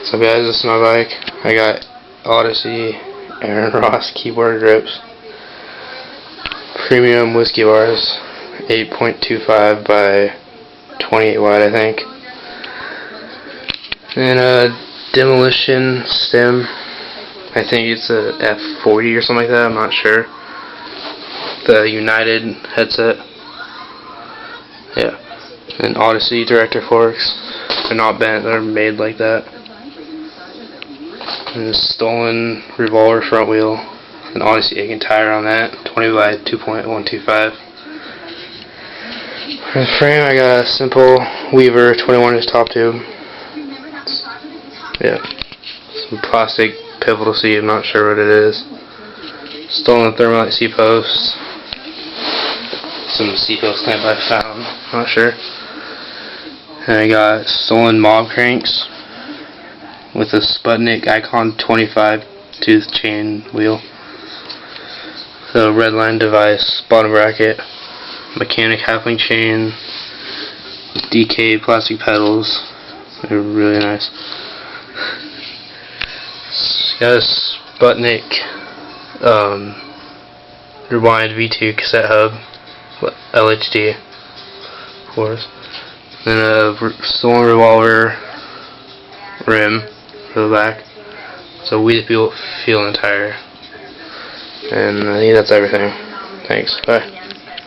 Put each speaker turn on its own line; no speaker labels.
So guys, this is my bike. I got Odyssey Aaron Ross keyboard grips, premium whiskey bars, 8.25 by 28 wide I think, and a demolition stem. I think it's a F40 or something like that, I'm not sure. The United headset. Yeah. And Odyssey director forks. They're not bent, they're made like that. And a stolen revolver front wheel. An Odyssey aitken tire on that, 20 by 2.125. For the frame, I got a simple Weaver 21-inch top tube. Yeah. Some plastic pivotal seat, I'm not sure what it is. Stolen thermalite seat posts. Some seat post clamp I found, not sure. And I got stolen mob cranks with a Sputnic Icon 25 tooth chain wheel. The redline device, bottom bracket, mechanik half-link chain, DK plastic pedals. They're really nice. Got a Sputnic rewind V2 cassette hub, lhd, of course. Then a stolen revolver rim for the back. So wheel-odyssey feelin tire. And I think that's everything. Thanks. Bye.